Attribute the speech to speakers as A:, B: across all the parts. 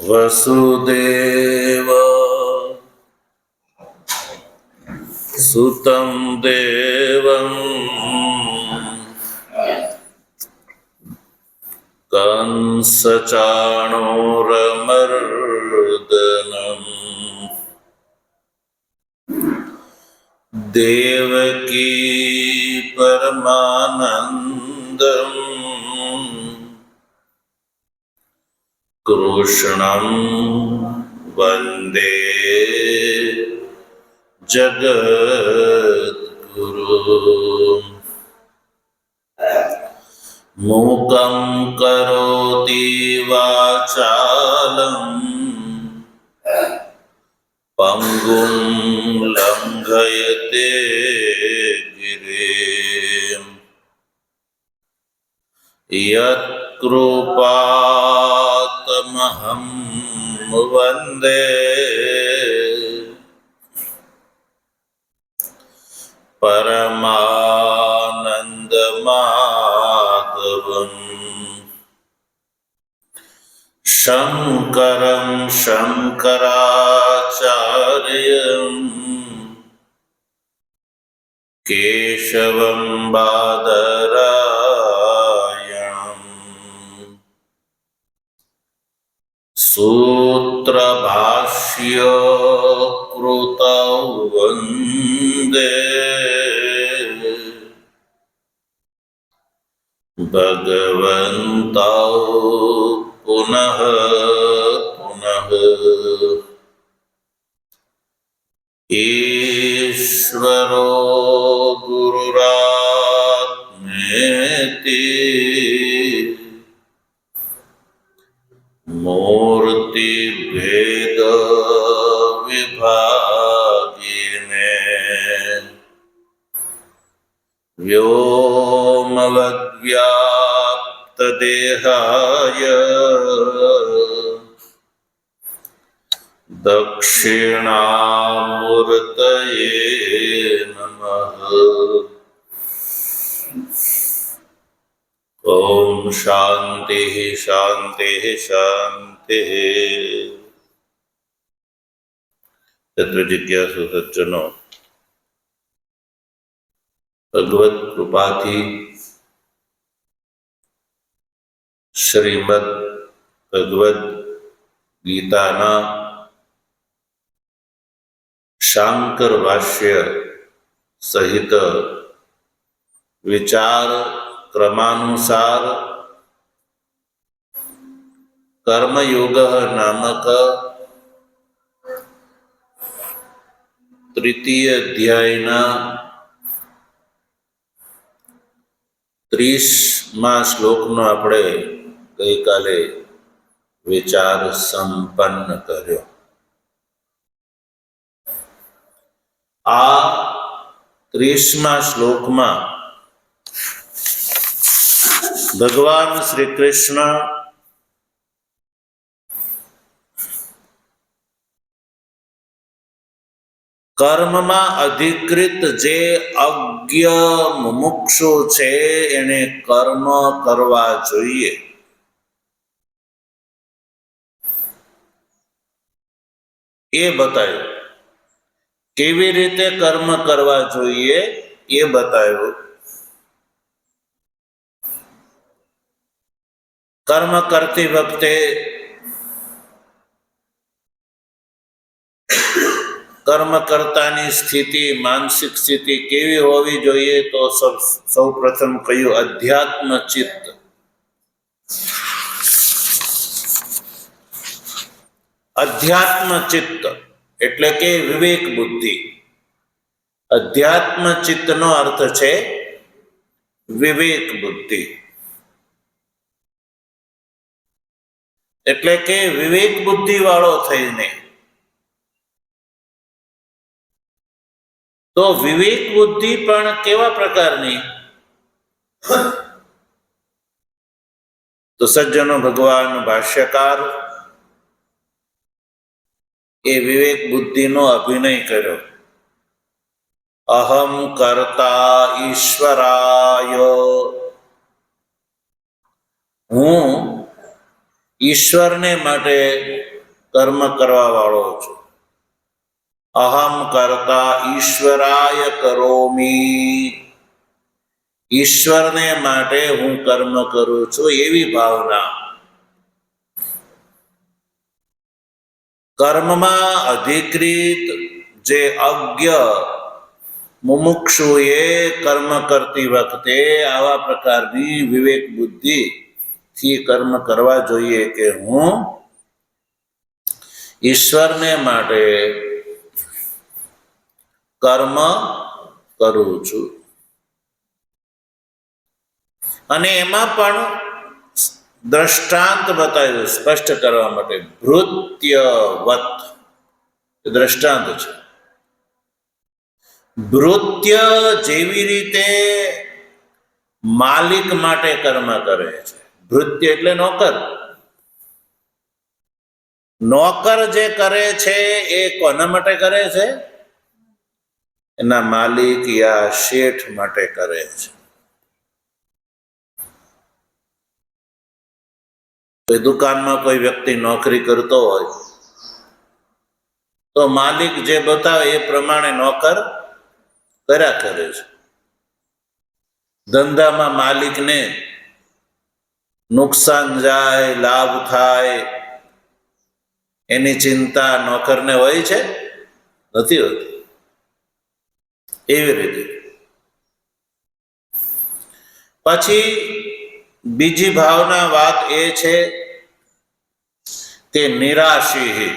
A: વસુદેવ સુતં દેવં કંસચાણૂરમર્દનમ દેવકી પરમાનંદમ કૃષ્ણં વંદે જગદ્ગુરૂ. મૂકં કરોતિ વાચાલં પંગું લંઘયતે ગિરિમ. યત્કૃપાતમહં વંદે પરમાનંદમાધવં. શંકરં શંકરાચાર્યં કેશવં બાદરાયણં. સૂત્રભાષ્ય કૃતૌ વંદે ભગવन्तૌ પુનઃ પુનઃ. ઈશ્વરો ગુરુરાત્મેતિ મૂર્તિભેદ વિભાગિને વ્યોમવદ્વ્યાપ્તદેહાય દક્ષિણામૂર્તયે નમઃ. ઓમ શાંતિ શાંતિ શાંતિ. તત્ર જિજ્ઞાસુ સજ્જનો, ભગવત કૃપાથી શ્રીમદ ભગવદ ગીતાના શાંકર ભાષ્ય સહિત વિચાર ક્રમાનુસાર કર્મયોગ નામક તૃતીય અધ્યાયના 30મા શ્લોકનો આપણે ગઈકાલે વિચાર સંપન્ન કર્યો. આ 30મા શ્લોકમાં ભગવાન શ્રી કૃષ્ણ કર્મમાં અધિકૃત જે અજ્ઞ મુમુક્ષુ છે એને કર્મ કરવા જોઈએ એ બતાવ્યું. કેવી રીતે કર્મ કરવા જોઈએ એ બતાવ્યું. કર્મ કરતી વખતે કર્મકર્તાની સ્થિતિ, માનસિક સ્થિતિ કેવી હોવી જોઈએ? તો સૌ પ્રથમ કહ્યું અધ્યાત્મ ચિત્ત. અધ્યાત્મ ચિત્ત એટલે કે વિવેક બુદ્ધિ. અધ્યાત્મ ચિત્તનો અર્થ છે વિવેક બુદ્ધિ. એટલે કે વિવેક બુદ્ધિ વાળો થઈને. તો વિવેક બુદ્ધિ પણ કેવા પ્રકારની? તો સજ્જનો, ભગવાન ભાષ્યકાર એ વિવેક બુદ્ધિનો અભિનય કર્યો. અહમ કર્તા ઈશ્વરાય, હું ઈશ્વરને માટે કર્મ કરવા વાળો છું. અહમ કર્તા ઈશ્વરાય કરોમી, ઈશ્વરને માટે હું કર્મ કરું છું એવી ભાવના. કર્મમાં અધિકૃત જે અજ્ઞ મુમુક્ષુ એ કર્મ કરતી વખતે આવા પ્રકારની વિવેક બુદ્ધિ થી કર્મ કરવા જોઈએ કે હું ઈશ્વરને માટે કર્મ કરું છું. અને એમાં પણ દ્રષ્ટાંત બતાવ્યું સ્પષ્ટ કરવા માટે. ભૃત્યવત દ્રષ્ટાંત છે. ભૃત્ય જેવી રીતે માલિક માટે કર્મ કરે છે. ભૃત્ય એટલે નોકર. નોકર જે કરે છે એ કોના માટે કરે છે? એના માલિક યા શેઠ માટે કરે છે. કોઈ દુકાનમાં કોઈ વ્યક્તિ નોકરી કરતો હોય તો માલિક જે બતાવે એ પ્રમાણે નોકર કર્યા કરે છે. ધંધામાં માલિકને નુકસાન જાય, લાભ થાય એની ચિંતા નોકરને હોય છે? નથી હોતી. એવી રીતે પછી બીજી ભાવના વાત એ છે કે નિરાશી,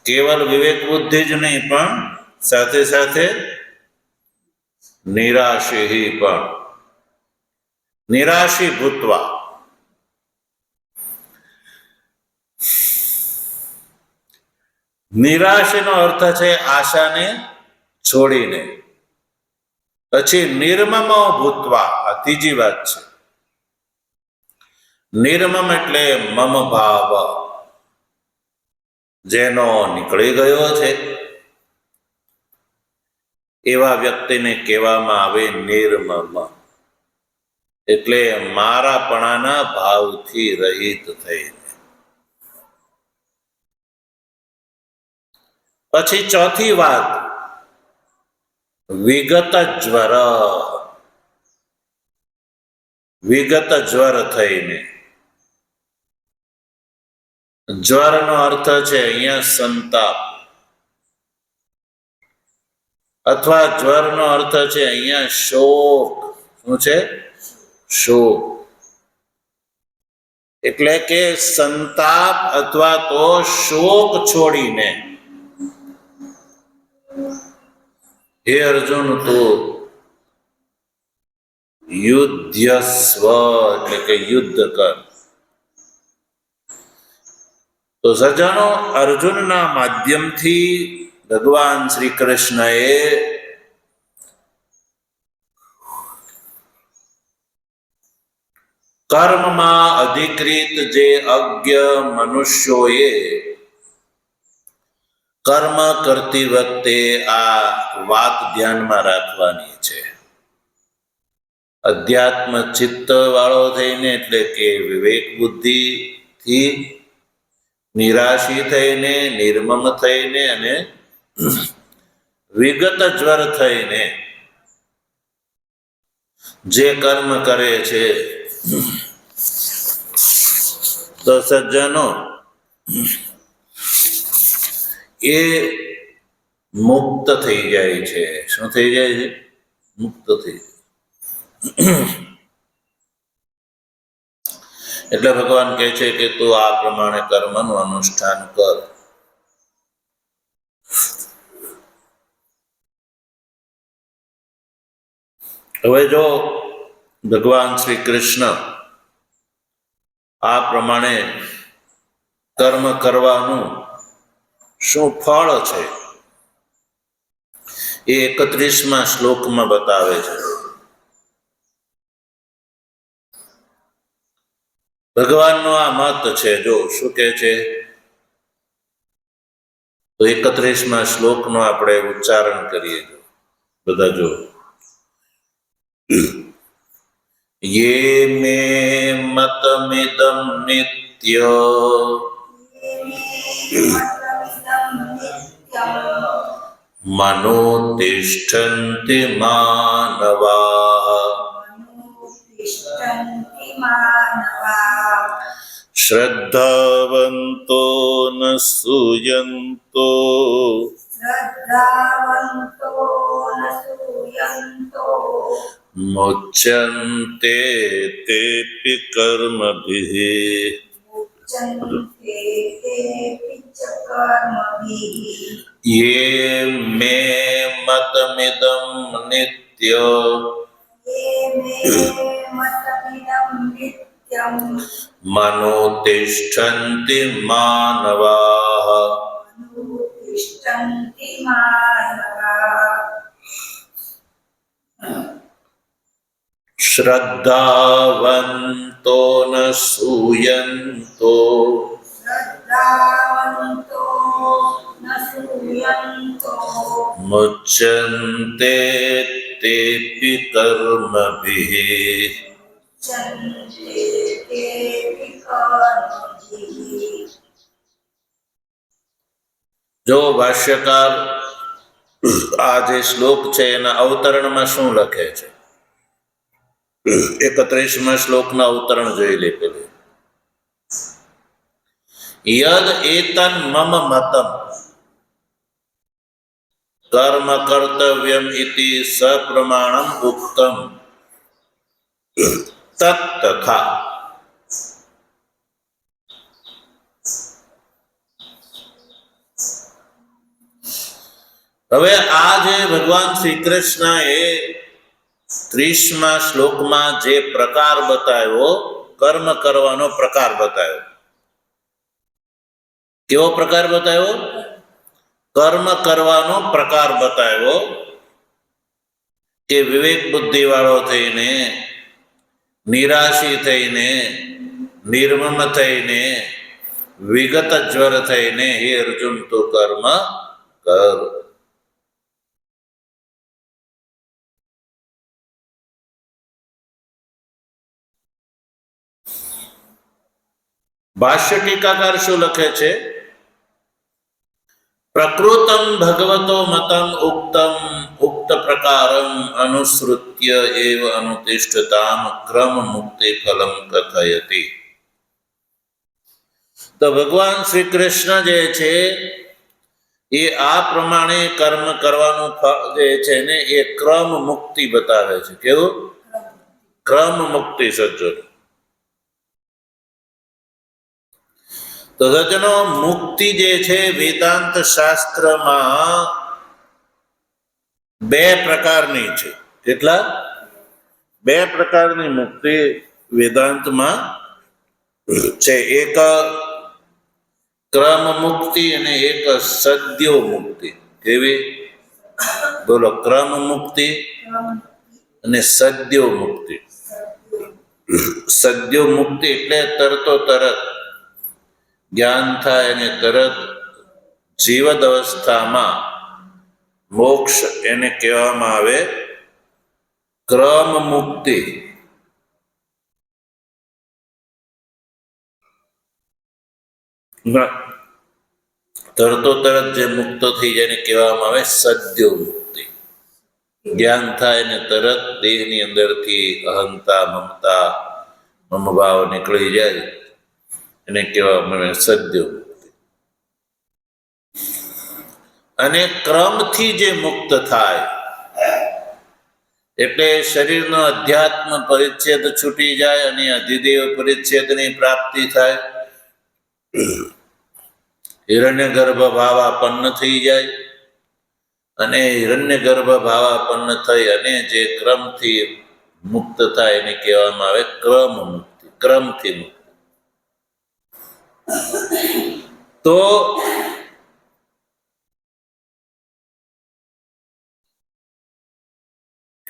A: કેવલ વિવેક બુદ્ધિ જ નહીં પણ સાથે સાથે નિરાશી પણ. નિરાશી ભૂતવા, નિરાશીનો અર્થ છે આશાને છોડીને. પછી નિર્મમો ભૂતવા, આ ત્રીજી વાત છે. નિર્મમ એટલે મમ ભાવ, જેનો નીકળી ગયો છે એવા વ્યક્તિને કહેવામાં આવે નિર્મમ. એટલે મારાપણાના ભાવથી રહિત થઈને. પછી ચોથી વાત વિગત જ્વર, વિગત જ્વર થઈને. જ્વરનો અર્થ છે અહીંયા સંતાપ, અથવા જ્વરનો અર્થ છે અહીંયા શોક. શું છે? શોક. એટલે કે સંતાપ અથવા તો શોક છોડીને હે અર્જુન તો યુદ્ધસ્વ એટલે કે યુદ્ધ કર. તો સજ્જનો, અર્જુનના માધ્યમથી ભગવાન શ્રી કૃષ્ણએ કર્મમાં અધિકૃત જે અજ્ઞ મનુષ્યોએ કર્મ કરતી વખતે આ વાત ધ્યાનમાં રાખવાની છે. અધ્યાત્મ ચિત્ત વાળો થઈને એટલે કે વિવેક બુદ્ધિથી નિરાશી થઈને, નિર્મમ થઈને અને વિગત જ્વર થઈને જે કર્મ કરે છે તો સજ્જનો એ મુક્ત થઈ જાય છે. શું થઈ જાય છે? મુક્ત થઈ જાય. એટલે ભગવાન કહે છે કે તું આ પ્રમાણે કર્મનું અનુષ્ઠાન કર. હવે જો ભગવાન શ્રી કૃષ્ણ આ પ્રમાણે કર્મ કરવાનું શું ફળ છે એ 31મા શ્લોકમાં બતાવે છે. ભગવાનનો આ મત છે. જો શું કહે છે તો 31મા શ્લોકનો આપણે ઉચ્ચારણ કરીએ. બધા જો. યે મે મતમિદં નિત્ય મનોતિષ્ઠन्ति માનવાઃ
B: तिष्ठन्ति मानवाः
A: શ્રદ્ધાવંતો ન સૂયન્તો
B: श्रद्धावन्तो न सूयन्तो
A: મુચ્યન્તે તેપિ કર્મભિઃ
B: मुच्यन्ते तेऽपि च कर्मभिः
A: યે મે મતમિદં નિત્ય
B: ये मे मतमिदं नित्यं
A: મનોતિષ્ઠन्ति માનવાઃ
B: अनुतिष्ठन्ति मानवाः
A: શ્રદ્ધાવંતો ન સૂયન્તો
B: श्रद्धावन्तो न सूयन्तो
A: મુચ્યન્તે તેપિ કર્મભિઃ
B: मुच्यन्ते तेऽपि कर्मभिः
A: જો ભાષ્યકાર આ જે શ્લોક છે એના અવતરણમાં શું લખે છે 31મા શ્લોકના અવતરણ જોઈ લે પેલું યદ એતન મમ મતમ કર્મ કર્તવ્યમ ઇતિ સપ્રમાણમ ઉક્તમ તત તથા હવે આ જે ભગવાન શ્રી કૃષ્ણએ 30મા શ્લોકમાં જે પ્રકાર બતાવ્યો કર્મ કરવાનો પ્રકાર બતાવ્યો કેવો પ્રકાર બતાવ્યો કર્મ કરવાનો પ્રકાર બતાવ્યો કે વિવેક બુદ્ધિ વાળો થઈને નિરાશી થઈને નિર્મમ થઈને વિગત જ્વર થઈને હે અર્જુન તો કર્મ કર ભાષ્ય ટીકાકાર શું લખે છે પ્રકૃતમ ભગવતો મતમ ઉક્તમ ઉક્ત પ્રકારમ અનુસૃત્ય એવ અનુતિષ્ઠતામ ક્રમ મુક્તિ ફલમ કથયતિ તો ભગવાન શ્રી કૃષ્ણ જે છે એ આ પ્રમાણે કર્મ કરવાનું જે છે ને એ ક્રમ મુક્તિ બતાવે છે કેવું ક્રમ મુક્તિ સજ્જનો તો સજ્જનો મુક્તિ જે છે વેદાંત શાસ્ત્રમાં બે પ્રકારની છે કેટલા બે પ્રકારની મુક્તિ વેદાંતમાં છે એક ક્રમ મુક્તિ અને એક સદ્યો મુક્તિ કેવી બોલો ક્રમ મુક્તિ અને સદ્યો મુક્તિ સદ્યો મુક્તિ એટલે તરતો તરત જ્ઞાન થાય અને તરત જીવદ અવસ્થામાં મોક્ષ એને કહેવામાં આવે ક્રમ મુક્તિ તરતો તરત જે મુક્ત થઈ જાય એને કહેવામાં આવે સદ્યો મુક્તિ જ્ઞાન થાય ને તરત દેહની અંદરથી અહંતા મમતા મમભાવ નીકળી જાય એને કહેવામાં આવે સદ્યો મુક્તિ અને ક્રમથી જે મુક્ત થાય એટલે શરીરનો અધ્યાત્મ પરિચ્છેદ છૂટી જાય અને અધિદેવ પરિચ્છેદની પ્રાપ્તિ થાય હિરણ્ય ગર્ભ ભાવાપન્ન થઈ જાય અને હિરણ્ય ગર્ભ ભાવાપન્ન થઈ અને જે ક્રમથી મુક્ત થાય એને કહેવામાં આવે ક્રમ મુક્તિ ક્રમથી મુક્તિ તો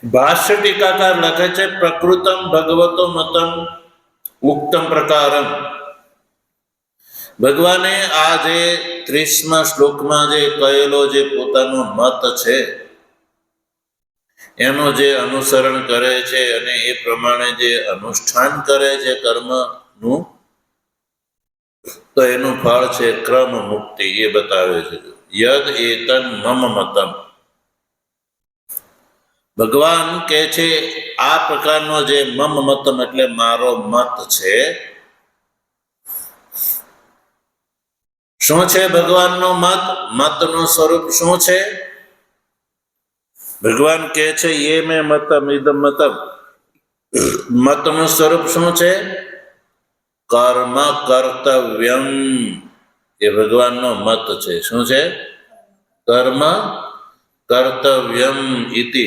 A: ભાષ્ય ટીકાકાર લખે છે પ્રકૃતમ ભગવતો મતમ ઉક્તમ પ્રકારમ ભગવાને આ જે 30મા શ્લોકમાં જે કહેલો જે પોતાનો મત છે એનું જે અનુસરણ કરે છે અને એ પ્રમાણે જે અનુષ્ઠાન કરે છે કર્મનું તો એનું ફળ છે ક્રમ મુક્તિ એ બતાવે છે યદ એતન મમ મતમ ભગવાન કહે છે આ પ્રકારનો જે મમ મતમ એટલે મારો મત છે. શું છે ભગવાનનો મત? મતનું સ્વરૂપ શું છે? ભગવાન કહે છે યે મે મતમ ઇદમ મતમ. મતનું સ્વરૂપ શું છે? કર્મ કર્તવ્યમ. એ ભગવાનનો મત છે. શું છે? કર્મ કર્તવ્યમ ઇતિ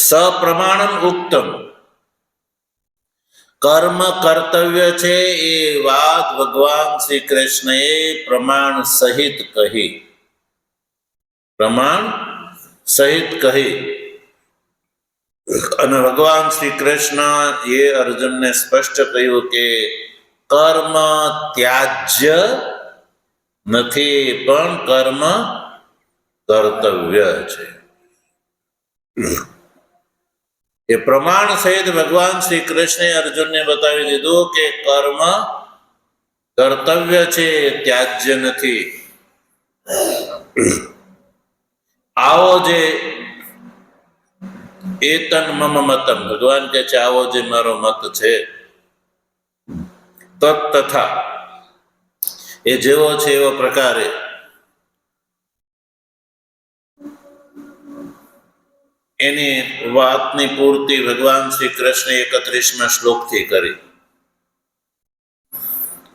A: સપ્રમાણમ ઉક્તમ. કર્મ કર્તવ્ય છે એ વાત ભગવાન શ્રી કૃષ્ણએ પ્રમાણ સહિત કહી. પ્રમાણ સહિત કહી. અને ભગવાન શ્રી કૃષ્ણ એ અર્જુનને સ્પષ્ટ કહ્યું કે કર્મ ત્યાજ્ય નથી, પણ કર્મ કર્તવ્ય છે. એ પ્રમાણ સહિત ભગવાન શ્રી કૃષ્ણે અર્જુનને બતાવી દીધું કે કર્મ કર્તવ્ય છે, ત્યાજ્ય નથી. આવો જે એતન મમ મતમ, ભગવાન કહે છે આવો જે મારો મત છે, તથા એ જેવો છે એવો પ્રકારે એની વાતની પૂર્તિ ભગવાન શ્રી કૃષ્ણે 31મા શ્લોકથી કરી.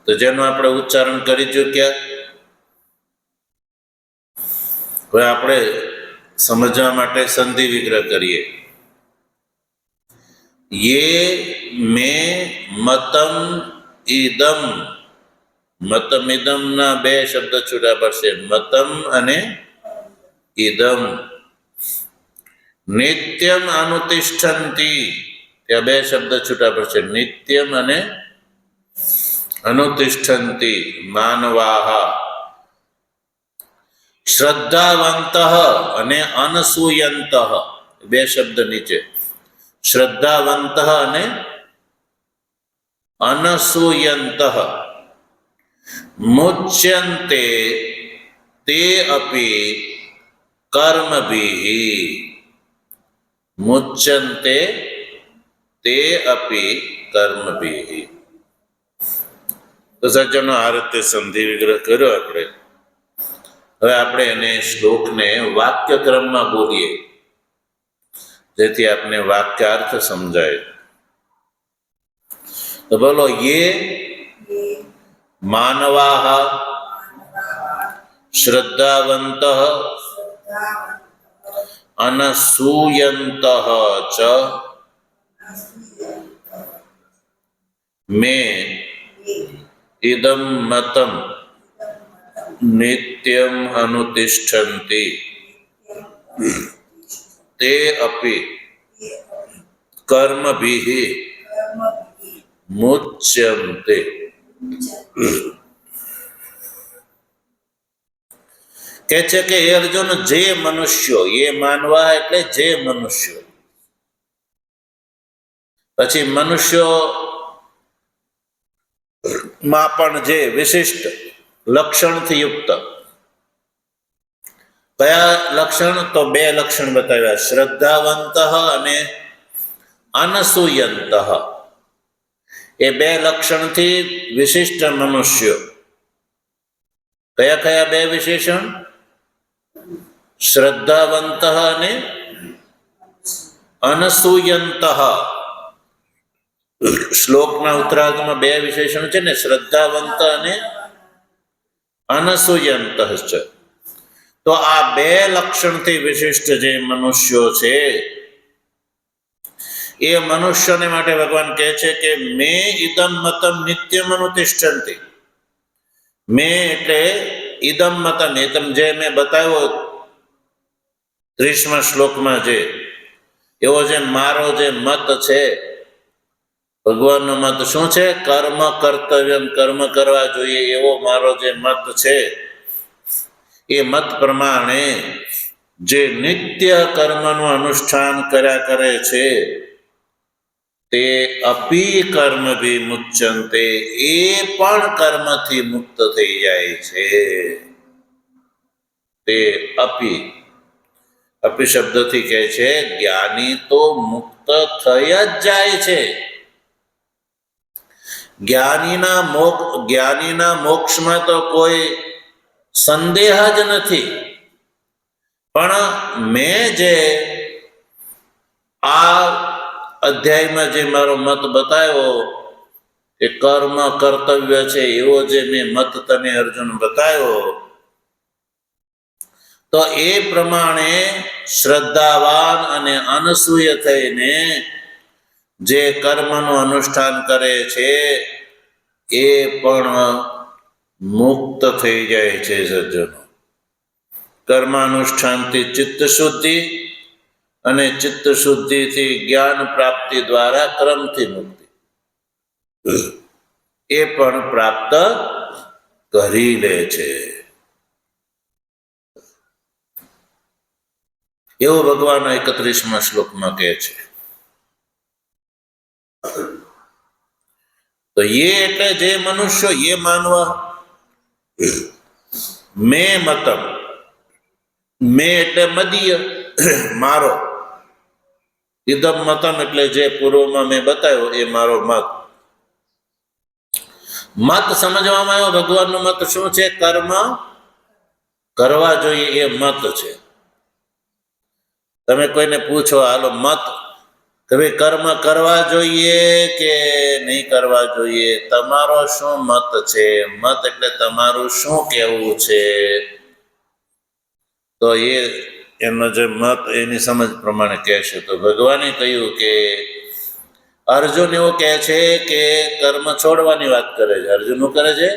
A: તો જેનું આપણે ઉચ્ચારણ કરી ચૂક્યા. હવે આપણે સમજવા માટે સંધિ વિગ્રહ કરીએ. યે મે મતમ ઇદમ. મતમ ઇદમ ના બે શબ્દ છૂટા પડશે, મતમ અને ઇદમ. નિત્યમ અનુતિષ્ઠંતી, ત્યાં બે શબ્દ છૂટા પડશે, નિત્યમ અને અનુતિષ્ઠંતી માનવાહ. શ્રદ્ધાવંત અને અનસૂયંત, બે શબ્દ નીચે, શ્રદ્ધાવંત અને અનસૂયંત. મુચ્યન્તે તે અપી કર્મભિઃ. મુચ્યન્તે તે અપી કર્મભિઃ. તો સજ્જનો આ રીતે સંધિ વિગ્રહ કર્યો આપણે. હવે આપણે એને શ્લોકને વાક્ય ક્રમમાં બોલીએ, જેથી આપને વાક્યાર્થ સમજાય. તો બોલો, યે માનવાહ શ્રદ્ધાવંત અનસૂયંત ચ મે ઇદમ મતમ નિત્યમ અનુતિષ્ઠન્તિ તે અપી કર્મભિઃ મુચ્યન્તે. કે છે કે હે અર્જુન, જે મનુષ્યો, એ માનવા એટલે જે મનુષ્યો, પછી મનુષ્યો માં પણ જે વિશિષ્ટ લક્ષણથી યુક્ત. કયા લક્ષણ? તો બે લક્ષણ બતાવ્યા, શ્રદ્ધાવંત અને અનસૂયંત. એ બે લક્ષણથી વિશિષ્ટ મનુષ્યો. કયા કયા બે વિશેષણ? શ્રદ્ધાવંત અને અનસૂયંત. શ્લોકના ઉત્તરાર્ધમાં બે વિશેષણ છે ને, શ્રદ્ધાવંત અને અનસૂયંત છે. તો આ બે લક્ષણથી વિશિષ્ટ જે મનુષ્યો છે, એ મનુષ્યને માટે ભગવાન કહે છે કે મે ઇદમ મતમ નિત્યમ અનુતિષ્ઠન્તિ. મે એટલે ઇદમ મતમ, એ જે મેં બતાવ્યો 30મા શ્લોકમાં, જે એવો જે મારો જે મત છે, ભગવાનનો મત શું છે? કર્મ કર્તવ્ય, કર્મ કરવા જોઈએ એવો મારો જે મત છે, એ મત પ્રમાણે જે નિત્ય કર્મનું અનુષ્ઠાન કર્યા કરે છે, તે અપી કર્મભિઃ મુચ્યન્તે, એ પણ કર્મથી મુક્ત થઈ જાય છે. તે અપી અપી શબ્દથી કહે છે જ્ઞાની તો મુક્ત થઈ જ જાય છે. જ્ઞાનીના મોક્ષમાં તો કોઈ સંદેહ જ નથી. પણ મેં જે આ અધ્યાયમાં જે મારો મત બતાવ્યો કે કર્મ કર્તવ્ય છે, એવો જે મેં મત તને અર્જુન બતાવ્યો, તો એ પ્રમાણે શ્રદ્ધાવાન અને અનસૂય થઈને જે કર્મનું અનુષ્ઠાન કરે છે એ પણ મુક્ત થઈ જાય છે. સજ્જનો, કર્માનુષ્ઠાનથી ચિત્ત શુદ્ધિ અને ચિત્ત શુદ્ધિથી જ્ઞાન પ્રાપ્તિ દ્વારા ક્રમથી મુક્તિ એ પણ પ્રાપ્ત કરી લે છે. એવું ભગવાન 31મા શ્લોકમાં કહે છે. તો ये એટલે જે મનુષ્યો ये માનવા, મેં મતમ, મેં એટલે મદીય, મારો, ઇદમ મતમ એટલે જે પૂર્વમાં મેં બતાવ્યો એ મારો મત. મત સમજવામાં આવ્યો. ભગવાનનો મત શું છે? કર્મ કરવા જોઈએ એ મત છે. તમે કોઈને પૂછો હાલો મત કે ભાઈ કર્મ કરવા જોઈએ કે નહીં કરવા જોઈએ, તમારો શું મત છે? મત એટલે તમારું શું કહેવું છે? તો એનો જે મત એની સમજ પ્રમાણે કહેશે. તો ભગવાને કહ્યું કે અર્જુન એવું કહે છે કે કર્મ છોડવાની વાત કરે છે. અર્જુન શું કરે છે?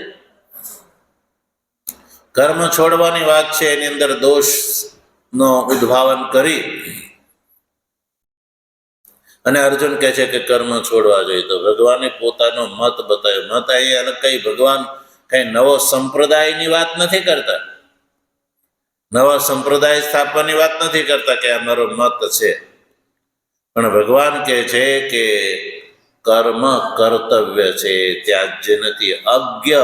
A: કર્મ છોડવાની વાત છે. એની અંદર દોષનો ઉદ્ભાવન કરી અને અર્જુન કહે છે કે કર્મ છોડવા જોઈએ. તો ભગવાને પોતાનો મત બતાવ્યો. મત અહીંયા અલગ કઈ ભગવાન કઈ નવો સંપ્રદાયની વાત નથી કરતા, નવા સંપ્રદાય સ્થાપવાની વાત નથી કરતા કે આ મારો મત છે. પણ ભગવાન કહે છે કે કર્મ કર્તવ્ય છે, ત્યાજ્ય નથી. અજ્ઞ,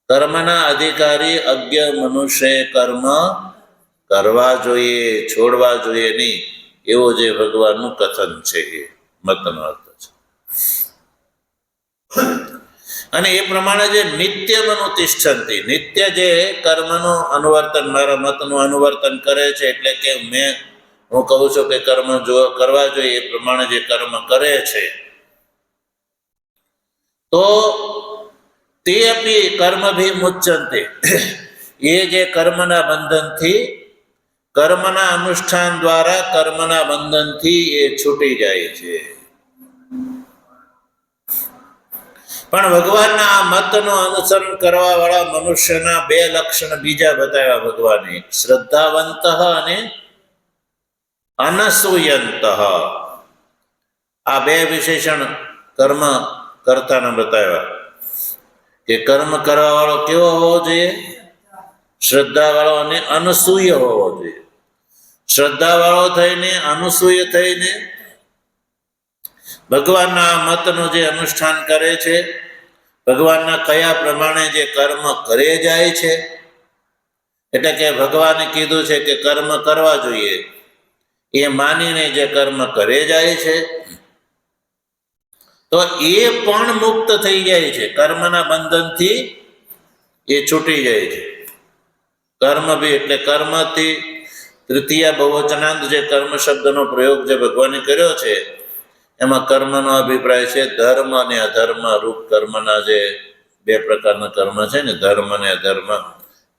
A: કર્મના અધિકારી અજ્ઞ મનુષ્ય કર્મ કરવા જોઈએ, છોડવા જોઈએ નહીં, એવો જે ભગવાનનું કથન છે એ મતનો અર્થ છે. અને એ પ્રમાણે જે નિત્ય મનુતિષ્ઠંતિ, નિત્ય જે કર્મનું અનુવર્તન, મારા મતનું અનુવર્તન કરે છે, એટલે કે હું કહું છું કે કર્મ કરવા જોઈએ એ પ્રમાણે જે કર્મ કરે છે, તો તે અપી કર્મભી મુચ્યંતે, એ જે કર્મના બંધનથી, કર્મના અનુષ્ઠાન દ્વારા કર્મના બંધનથી એ છૂટી જાય છે. પણ ભગવાનના આ મતનું અનુસરણ કરવા વાળા મનુષ્યના બે લક્ષણ બીજા બતાવ્યા ભગવાને, શ્રદ્ધાવંત અને અનસૂયંત. આ બે વિશેષણ કર્મ કરતાના બતાવ્યા કે કર્મ કરવા વાળો કેવો હોવો જોઈએ? શ્રદ્ધા વાળો અને અનસૂય હોવો જોઈએ. શ્રદ્ધા વાળો થઈને, અનસૂય થઈને ભગવાનના મતનું જે અનુષ્ઠાન કરે છે, ભગવાનના કયા પ્રમાણે જે કર્મ કરે જાય છે, એટલે કે ભગવાને કીધું છે કે કર્મ કરવા જોઈએ એ માનીને જે કર્મ કરે જાય છે, તો એ પણ મુક્ત થઈ જાય છે. કર્મના બંધનથી એ છૂટી જાય છે. કર્મ બી એટલે કર્મથી તૃતીય બહુવચનાંત જે કર્મ શબ્દનો પ્રયોગ જે ભગવાને કર્યો છે, એમાં કર્મનો અભિપ્રાય છે ધર્મ અને અધર્મ રૂપ. કર્મના જે બે પ્રકારના કર્મ છે ને, ધર્મ અને અધર્મ,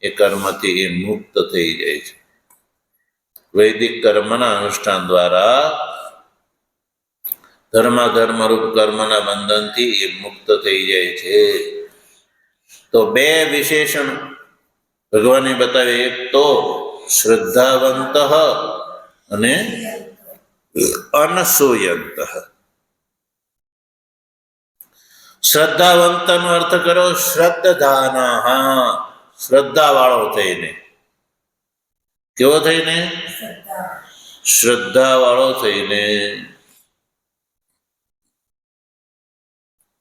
A: એ કર્મથી એ મુક્ત થઈ જાય છે. વૈદિક કર્મના અનુષ્ઠાન દ્વારા ધર્માધર્મ રૂપ કર્મના બંધનથી એ મુક્ત થઈ જાય છે. તો બે વિશેષણ ભગવાને બતાવે, એક તો શ્રદ્ધાવંત અને અનસૂયંત. શ્રદ્ધાવંત નો અર્થ કરો શ્રદ્ધાના, શ્રદ્ધા વાળો થઈને. કેવો થઈને? શ્રદ્ધા વાળો થઈને.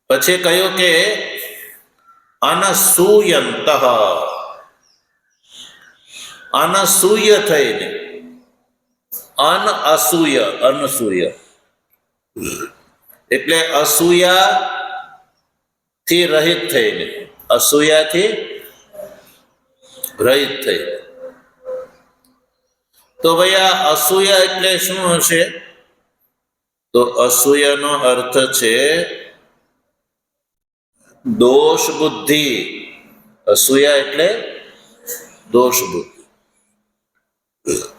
A: પછી કહ્યું કે અનસૂયંત, અનસૂય થઈને. અનસૂય, અનસૂય એટલે અસૂયા થી રહિત થઈને, અસૂયાથી રહિત થઈ. તો ભાઈ આ અસૂયા એટલે શું હશે? તો અસૂયાનો અર્થ છે દોષ બુદ્ધિ. અસૂયા એટલે દોષ બુદ્ધિ,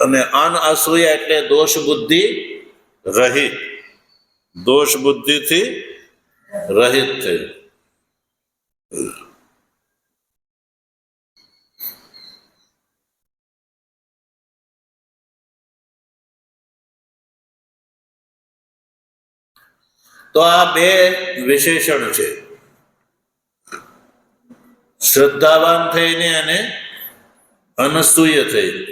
A: અને અનઅસૂયા એટલે દોષ બુદ્ધિ રહિત, દોષ બુદ્ધિથી રહિત થઈ. તો આ બે વિશેષણ છે, શ્રદ્ધાવાન થઈને અને અનસૂય થઈને.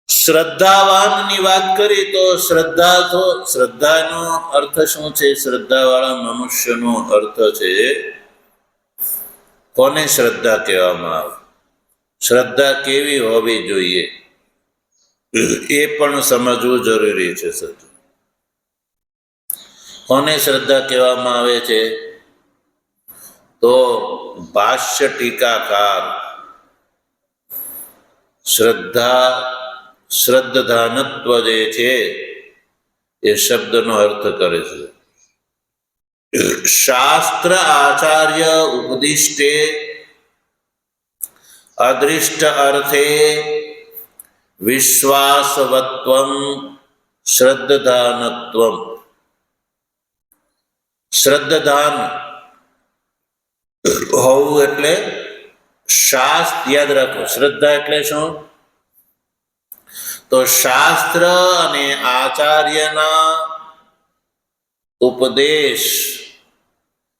A: શ્રદ્ધાવાનની વાત કરી તો શ્રદ્ધાનો અર્થ શું છે? શ્રદ્ધાવાળા મનુષ્યનો અર્થ છે કોને શ્રદ્ધા કહેવામાં આવે, શ્રદ્ધા કેવી હોવી જોઈએ એ પણ સમજવું જરૂરી છે. કોને શ્રદ્ધા કહેવામાં આવે છે? તો ભાષ્ય ટીકાકાર શ્રદ્ધાનત્વ જે છે એ શબ્દનો અર્થ કરે છે. શાસ્ત્ર આચાર્ય ઉપદિષ્ટે અદૃષ્ટ અર્થે વિશ્વાસવત્વમ શ્રદ્ધાનત્વમ. શ્રદ્ધાન હોવું એટલે શાસ્ત્ર, યાદ રાખો શ્રદ્ધા એટલે શું? તો શાસ્ત્ર અને આચાર્યના ઉપદેશ,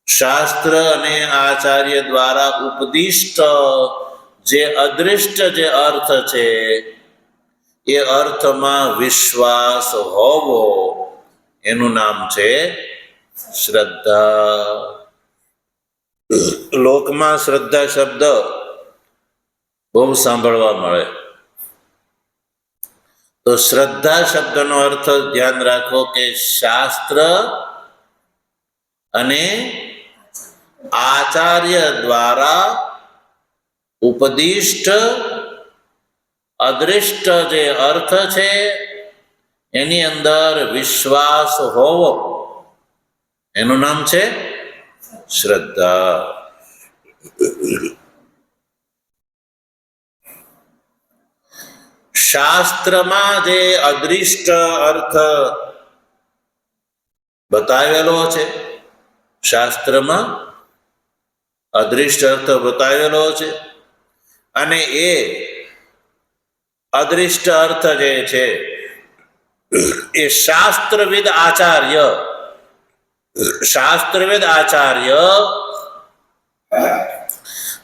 A: શાસ્ત્ર અને આચાર્ય દ્વારા ઉપદિષ્ટ જે અદૃષ્ટ જે અર્થ છે એ અર્થમાં વિશ્વાસ હોવો, એનું નામ છે શ્રદ્ધા. લોકમાં શ્રદ્ધા શબ્દ બહુ સાંભળવા મળે. તો શ્રદ્ધા શબ્દનો અર્થ ધ્યાન રાખો કે શાસ્ત્ર અને આચાર્ય દ્વારા ઉપદિષ્ટ અદૃષ્ટ જે અર્થ છે એની અંદર વિશ્વાસ હોવો, એનું નામ છે શ્રદ્ધા. શાસ્ત્રમાં જે અદૃષ્ટ અર્થ બતાવેલો છે, શાસ્ત્રમાં અદૃષ્ટ અર્થ બતાવેલો છે, અને એ અદૃષ્ટ અર્થ જે છે એ શાસ્ત્રવિદ આચાર્ય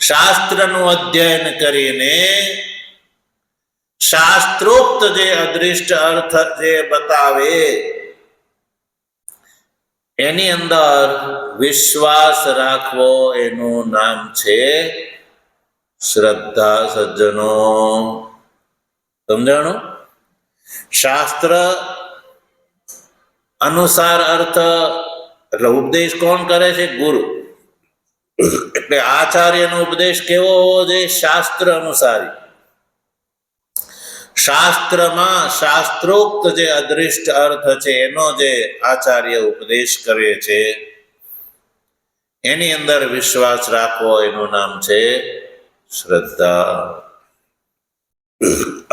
A: શાસ્ત્રનું અધ્યયન કરીને શાસ્ત્રોક્ત જે અદૃષ્ટ અર્થ જે બતાવે એની અંદર વિશ્વાસ રાખવો, એનું નામ છે શ્રદ્ધા. સજ્જનો સમજાણું? શાસ્ત્ર અનુસાર અર્થ એટલે ઉપદેશ કોણ કરે છે? ગુરુ. એટલે આચાર્યનો ઉપદેશ કેવો હોવો જોઈએ? શાસ્ત્ર અનુસારી. શાસ્ત્રમાં શાસ્ત્રોક્ત જે અદૃષ્ટ અર્થ છે એનો જે આચાર્ય ઉપદેશ કરે છે એની અંદર વિશ્વાસ રાખવો, એનું નામ છે શ્રદ્ધા.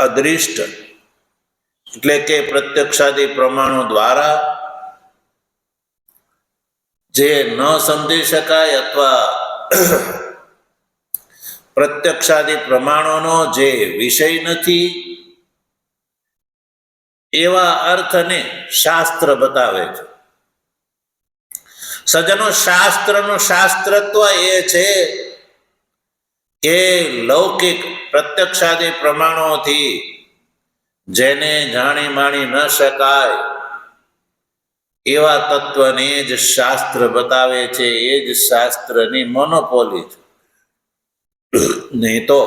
A: અદૃષ્ટ એટલે કે પ્રત્યક્ષાદી પ્રમાણો દ્વારા જે ન સમજી શકાય અથવા પ્રત્યક્ષાદી પ્રમાણોનો જે વિષય નથી એવા અર્થને શાસ્ત્ર બતાવે છે. સજ્જનો, શાસ્ત્રનું શાસ્ત્રત્વ એ છે કે લૌકિક પ્રત્યક્ષાદી પ્રમાણોથી જેને જાણી માણી ન શકાય એવા તત્વને જ શાસ્ત્ર બતાવે છે. એ જ શાસ્ત્રની મોનોપોલી છે. નહીં તો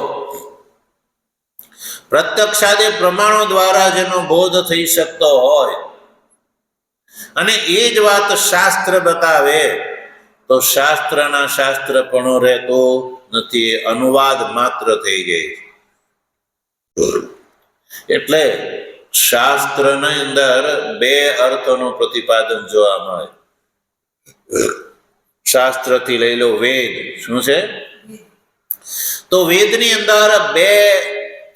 A: પ્રત્યક્ષાદી પ્રમાણો દ્વારા જેનો બોધ થઈ શકતો હોય અને એ જ વાત શાસ્ત્ર બતાવે તો શાસ્ત્રના શાસ્ત્રપણું રહેતો નથી, અનુવાદ માત્ર થઈ જાય. એટલે શાસ્ત્રની અંદર બે અર્થોનું પ્રતિપાદન જોવા મળે. શાસ્ત્રથી લઈ લો વેદ. શું છે? તો વેદની અંદર બે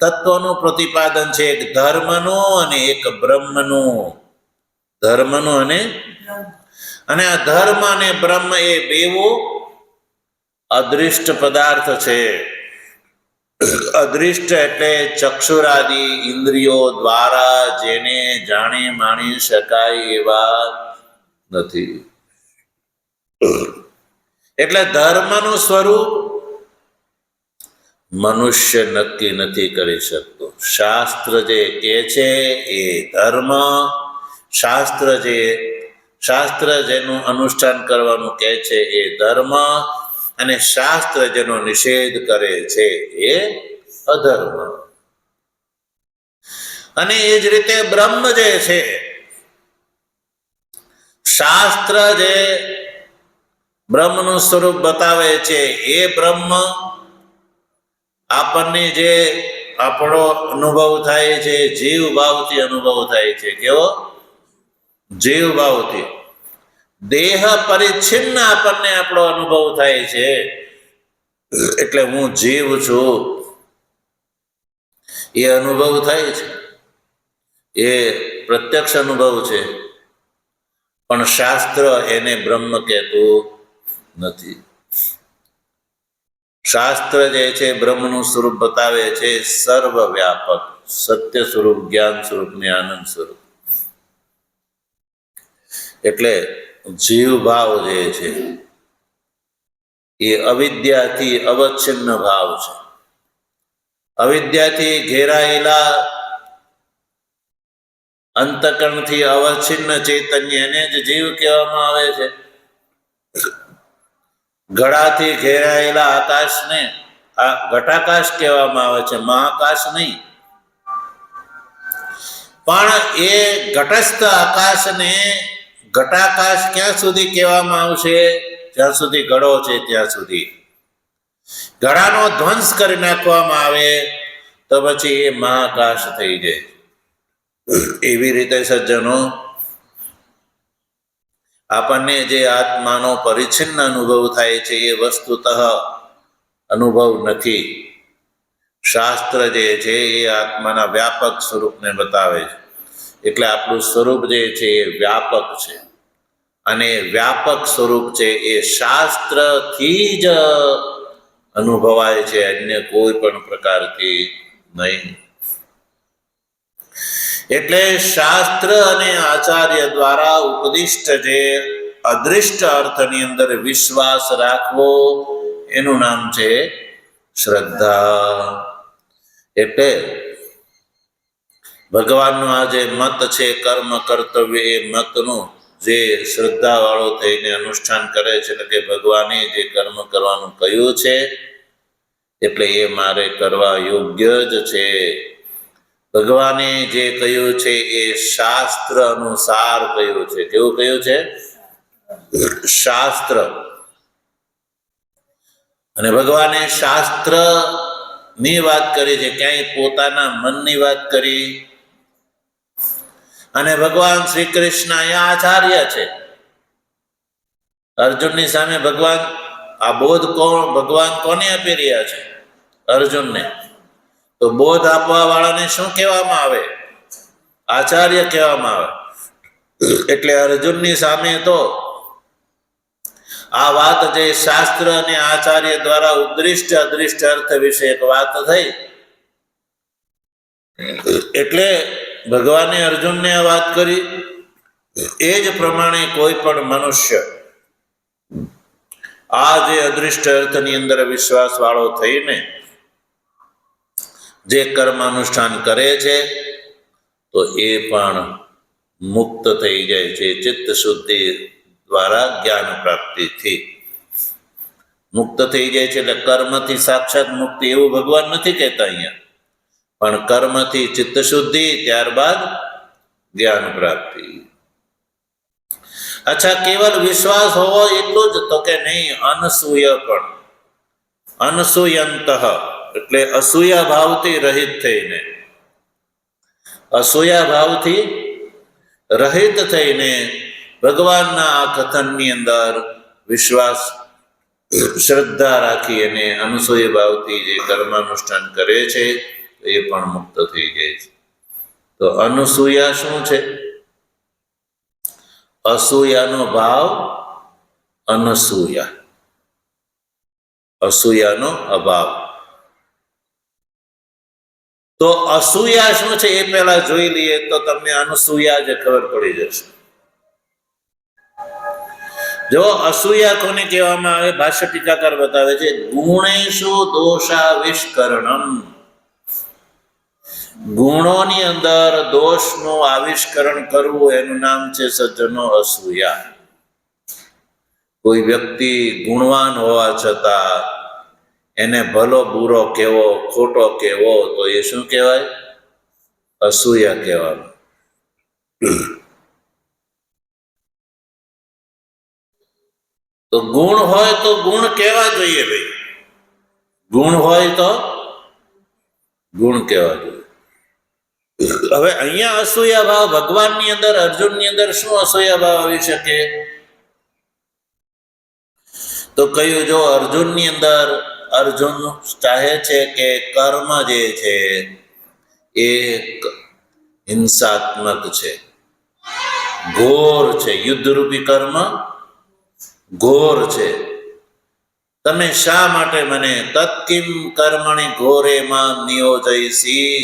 A: તત્વનું પ્રતિપાદન છે, એક ધર્મનું અને એક બ્રહ્મનું. ધર્મનું અને આ ધર્મ અને બ્રહ્મ એ બેવો અદૃષ્ટ પદાર્થ છે. અદૃષ્ટ એટલે ચક્ષુરાદિ ઇન્દ્રિયો દ્વારા જેને જાણી માણી શકાય એવા નથી. એટલે ધર્મનું સ્વરૂપ મનુષ્ય નક્કી નથી કરી શકતો. શાસ્ત્ર જે કહે છે એ ધર્મ, શાસ્ત્ર જેનું અનુષ્ઠાન કરવાનું કહે છે એ ધર્મ, અને શાસ્ત્ર જેનો નિષેધ કરે છે એ અધર્મ. અને એ જ રીતે બ્રહ્મ જે છે, શાસ્ત્ર જે બ્રહ્મનું સ્વરૂપ બતાવે છે એ બ્રહ્મ આપણને જે આપણો અનુભવ થાય છે જીવ ભાવથી અનુભવ થાય છે. કેવો? જીવ ભાવથી. દેહ પરિચ્છિન્ન આપણને આપણો અનુભવ થાય છે. એટલે હું જીવ છું એ અનુભવ થાય છે, એ પ્રત્યક્ષ અનુભવ છે. પણ શાસ્ત્ર એને બ્રહ્મ કહેતું નથી. શાસ્ત્ર જે છે બ્રહ્મનું સ્વરૂપ બતાવે છે, સર્વવ્યાપક સત્ય સ્વરૂપ, જ્ઞાન સ્વરૂપ ને આનંદ સ્વરૂપ. એટલે જીવ ભાવ જે છે એ અવિદ્યાથી અવચ્છિન્ન ભાવ છે. અવિદ્યાથી ઘેરાયેલા અંતકરણથી અવચ્છિન્ન ચૈતન્યને જ જીવ કહેવામાં આવે છે. ઘડાથી ઘેરાયેલા આકાશને ઘટાકાશ કહેવામાં આવે છે, મહાકાશ નહીં. પણ એ ઘટસ્થ આકાશને ઘટાકાશ ક્યાં સુધી કહેવામાં આવશે? જ્યાં સુધી ઘડો છે ત્યાં સુધી. ઘડાનો ધ્વંસ કરી નાખવામાં આવે તો પછી એ મહાકાશ થઈ જાય. એવી રીતે સજ્જનો, આપણને જે આત્માનો પરિચ્છિન્ન અનુભવ થાય છે એ વસ્તુતઃ અનુભવ નથી. શાસ્ત્ર જે છે એ આત્માના વ્યાપક સ્વરૂપને બતાવે છે. એટલે આપણું સ્વરૂપ જે છે એ વ્યાપક છે, અને વ્યાપક સ્વરૂપ છે એ શાસ્ત્રથી જ અનુભવાય છે, અન્ય કોઈ પણ પ્રકારથી નહીં. એટલે શાસ્ત્ર અને આચાર્ય દ્વારા ઉપદિષ્ટ જે અદૃષ્ટ અર્થની અંદર વિશ્વાસ રાખવો એનું નામ છે શ્રદ્ધા. એટલે ભગવાનનો આ જે મત છે કર્મ કર્તવ્ય, એ મતનું જે શ્રદ્ધા વાળો થઈને અનુષ્ઠાન કરે છે, એટલે કે ભગવાને જે કર્મ કરવાનું કહ્યું છે એટલે એ મારે કરવા યોગ્ય જ છે. ભગવાને જે કહ્યું છે એ શાસ્ત્ર અનુસાર કહ્યું છે. કેવું કહ્યું છે? શાસ્ત્ર. અને ભગવાને શાસ્ત્ર ની વાત કરી છે, ક્યાંય પોતાના મનની વાત કરી. અને ભગવાન શ્રી કૃષ્ણ અહીંયા આચાર્ય છે. અર્જુનની સામે ભગવાન આ બોધ ભગવાન કોને આપી રહ્યા છે? અર્જુનને. તો બોધ આપવા વાળાને શું કહેવામાં આવે? આચાર્ય કહેવામાં આવે. એટલે અર્જુનની સામે તો આ વાત જે શાસ્ત્ર અને આચાર્ય દ્વારા ઉદ્દિષ્ટ અદૃષ્ટ અર્થ વિશે એક વાત થઈ, એટલે ભગવાને અર્જુનને આ વાત કરી. એ જ પ્રમાણે કોઈ પણ મનુષ્ય આ જે અદૃષ્ટ અર્થની અંદર વિશ્વાસ વાળો થઈને જે કર્મ અનુષ્ઠાન કરે છે તો એ પણ મુક્ત થઈ જાય છે ચિત્ત શુદ્ધિ દ્વારા જ્ઞાન પ્રાપ્તિથી મુક્ત થઈ જાય છે. એટલે કર્મથી સાક્ષાત મુક્તિ એવું ભગવાન નથી કહેતા અહીંયા, પણ કર્મથી ચિત્ત શુદ્ધિ, ત્યારબાદ જ્ઞાન પ્રાપ્તિ. અચ્છા, કેવલ વિશ્વાસ હોવો એટલું જ? તો કે નહીં, અનસૂય પણ. અનસૂયંત એટલે અસૂયા ભાવથી રહિત થઈને, અસૂયા ભાવથી રહિત થઈને ભગવાનના આ કથનની અંદર વિશ્વાસ શ્રદ્ધા રાખી અને અનસૂય ભાવથી જે કર્માનુષ્ઠાન કરે છે એ પણ મુક્ત થઈ જાય છે. તો અનસૂયા શું છે? અસૂયાનો ભાવ અનસૂયા, અસૂયાનો અભાવ. તો અસૂયા શું છે એ પહેલા જોઈ લઈએ તો તમને અનસૂયા જ ખબર પડી જશે. જો અસૂયા કોને કહેવામાં આવે, ભાષ્ય ટીકાકાર બતાવે છે, ગુણેશુ દોષાવિષ્કરણમ. ગુણોની અંદર દોષનું આવિષ્કરણ કરવું એનું નામ છે સજ્જનો અસૂયા. કોઈ વ્યક્તિ ગુણવાન હોવા છતાં એને ભલો બુરો કેવો, ખોટો કેવો, તો એ શું કહેવાય? અસૂયા કહેવાનું. તો ગુણ હોય તો ગુણ કહેવા જોઈએ ભાઈ, ગુણ હોય તો ગુણ કહેવા જોઈએ. હવે અહીંયા અસૂયા ભાવ ભગવાનની અંદર, અર્જુનની અંદર શું અસૂયા ભાવ આવી શકે? તો કહ્યું, જો અર્જુનની અંદર અર્જુન ચાહે છે કે કર્મ જે છે એ હિંસાત્મક છે, ઘોર છે, યુદ્ધરૂપી કર્મ ઘોર છે. તમે શા માટે મને તત્કિમ કર્મણિ ઘોરે માં નિયોજયસી,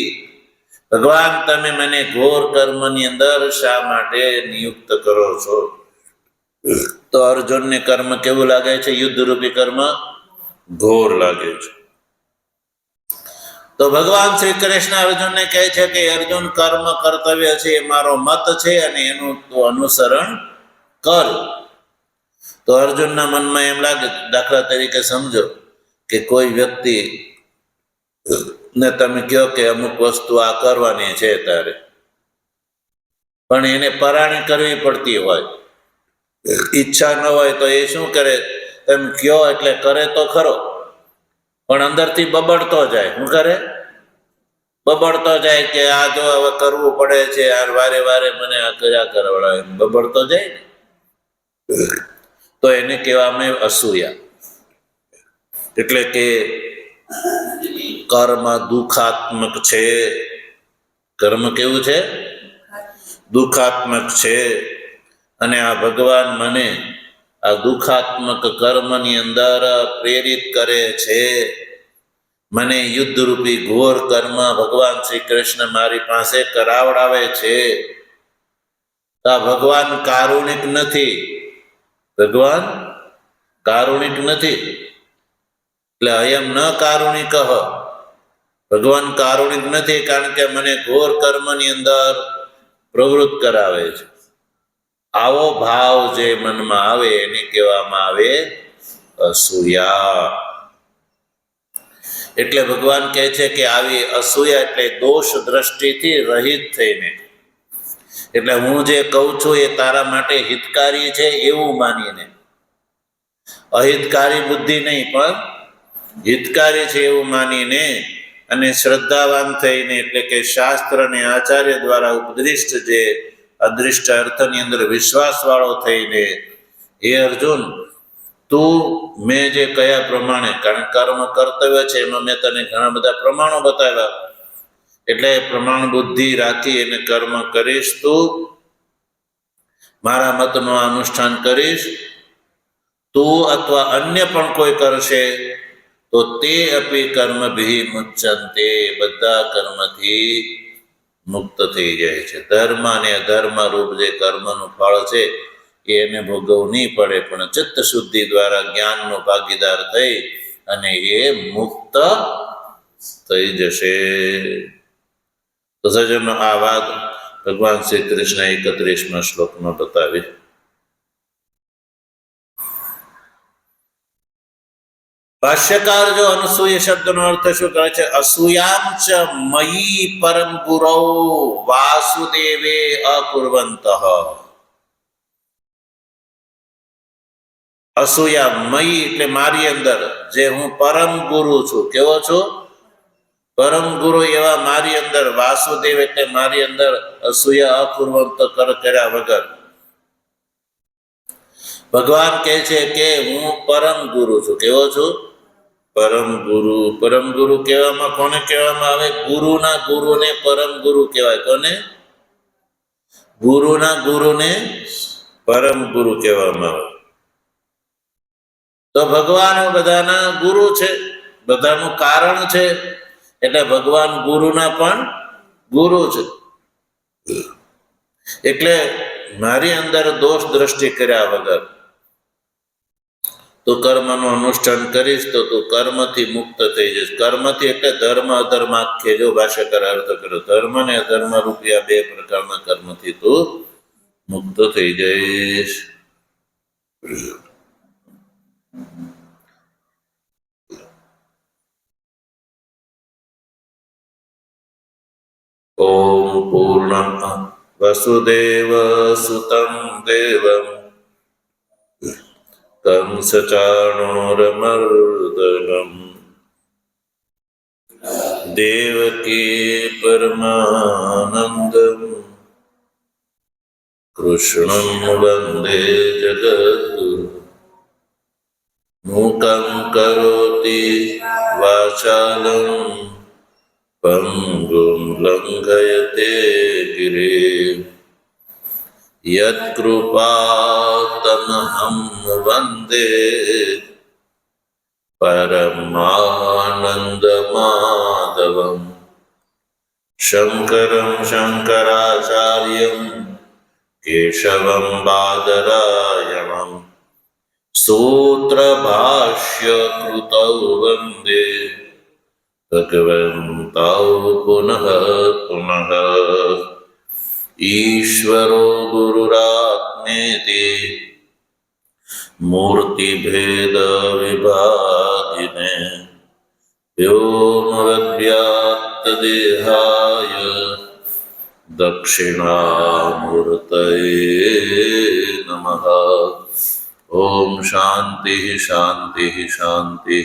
A: ભગવાન તમે મને ઘોર કર્મની અંદર શા માટે નિયુક્ત કરો છો? તો અર્જુનને કર્મ કેવું લાગે છે? યુદ્ધરૂપી કર્મ ઘોર લાગે છે. તો ભગવાન શ્રી કૃષ્ણ અર્જુનને કહે છે કે અર્જુન, કર્મ કર્તવ્ય છે એ મારો મત છે અને એનું તું અનુસરણ કર. તો અર્જુનના મનમાં એમ લાગે, દાખલા તરીકે સમજો કે કોઈ વ્યક્તિ ને તમે કહો કે અમુક વસ્તુ આ કરવાની છે તારે, પણ એને પરાણી કરવી પડતી હોય, ઈચ્છા ન હોય તો એ શું કરે? તમે કહો એટલે કરે તો ખરો, પણ અંદરથી બબડતો જાય. શું કરે? બબડતો જાય કે આ જો હવે કરવું પડે છે, આ વારે વારે મને આ કર્યા કરવડાવે, બબડતો જાય ને. તો એને કહેવામાં અસૂયા. એટલે કે કર્મ દુઃખાત્મક છે. કર્મ કેવું છે? દુઃખાત્મક છે. અને આ ભગવાન મને આ દુઃખાત્મક કર્મની અંદર પ્રેરિત કરે છે. મને યુદ્ધરૂપી ઘોર કર્મ ભગવાન શ્રી કૃષ્ણ મારી પાસે કરાવડાવે છે. આ ભગવાન કારુણિક નથી, ભગવાન કારુણિક નથી. એટલે અયમ ન કારુણિક, ભગવાન કારુણિક નથી, કારણ કે મને ઘોર કર્મની અંદર પ્રવૃત્ત કરાવે છે. આવો ભાવ જે મનમાં આવે એને કહેવામાં આવે અસૂયા. એટલે ભગવાન કહે છે કે આવી અસૂયા એટલે દોષ દ્રષ્ટિથી રહિત થઈને, એટલે હું જે કહું છું એ તારા માટે હિતકારી છે એવું માનીને, અહિતકારી બુદ્ધિ નહીં પણ હિતકારી છે એવું માનીને, અને શ્રદ્ધાવાન થઈને, એટલે કે શાસ્ત્ર અને આચાર્ય દ્વારા ઉપદિષ્ટ જે અદૃષ્ટ અર્થની અંદર વિશ્વાસ વાળો થઈને, હે અર્જુન, તું મેં જે કયા પ્રમાણે, કારણ કર્મ કર્તવ્ય છે એમાં મેં તને ઘણા બધા પ્રમાણો બતાવ્યા, એટલે પ્રમાણ બુદ્ધિ રાખી અને કર્મ કરીશ, તું મારા મતનું અનુષ્ઠાન કરીશ, તું અથવા અન્ય પણ કોઈ કરશે તો તે અપી કર્મ ભી મુચ્યંતે, બધા કર્મથી મુક્ત થઈ જાય છે. ધર્મ અને અધર્મ રૂપ જે કર્મનું ફળ છે એને ભોગવવું નહીં પડે, પણ ચિત્ત શુદ્ધિ દ્વારા જ્ઞાનનો ભાગીદાર થઈ અને એ મુક્ત થઈ જશે. તો સજ્જનો આ વાત ભગવાન શ્રી કૃષ્ણ 31મા શ્લોકમાં બતાવી. ભાષ્યકાર જો અનસૂય શબ્દનો અર્થ શું કરે છે? અસૂયામ ચ મયી પરમ ગુરૌ વાસુદેવે અકુર્વંતઃ. અસૂયા મયી એટલે મારી અંદર, જે હું પરમ ગુરુ છું. કેવો છું? પરમ ગુરુ એવા મારી અંદર. વાસુદેવ એટલે મારી અંદર અસૂયા અકુર્વંત કર્યા વગર. ભગવાન કહે છે કે હું પરમ ગુરુ છું. કેવો છું? પરમ ગુરુ. પરમ ગુરુ કહેવામાં કોને કહેવામાં આવે? ગુરુના ગુરુને પરમ ગુરુ કહેવાય. કોને? ગુરુના ગુરુને પરમ ગુરુ કહેવામાં આવે. તો ભગવાન બધાના ગુરુ છે, બધાનું કારણ છે, એટલે ભગવાન ગુરુના પણ ગુરુ છે. એટલે મારી અંદર દોષ દ્રષ્ટિ કર્યા વગર તું કર્મનું અનુષ્ઠાન કરીશ તો તું કર્મથી મુક્ત થઈ જઈશ. કર્મથી એટલે ધર્મ અધર્મ આખે. જો ભાષ્યકાર અર્થ કર્યો, ધર્મ ને અધર્મ રૂપિયા બે પ્રકારના કર્મથી તું મુક્ત થઈ જઈશ. ઓમ પૂર્ણમ વસુદેવ સુતં દેવમ કંસચાણૂરમર્દનમ દેવકી પરમાનંદમ કૃષ્ણં વંદે જગદ્ગુરુ. મૂકં કરોતિ વાચાલં પંગું લંઘયતે ગિરિં યત્કૃપાતમહં વંદે પરમાનંદમાધવં. શંકરં શંકરાચાર્યં કેશવં બાદરાયણં સૂત્રભાષ્યકૃતૌ વંદે ભગવन्तौ પુનઃ પુનઃ. ઈશ્વરો ગુરુરાત્મેતિ મૂર્તિભેદ વિભાગિને વ્યોમવદ્વ્યાપ્ત દેહાય દક્ષિણામૂર્તયે નમઃ. ઓમ શાંતિ શાંતિ શાંતિ.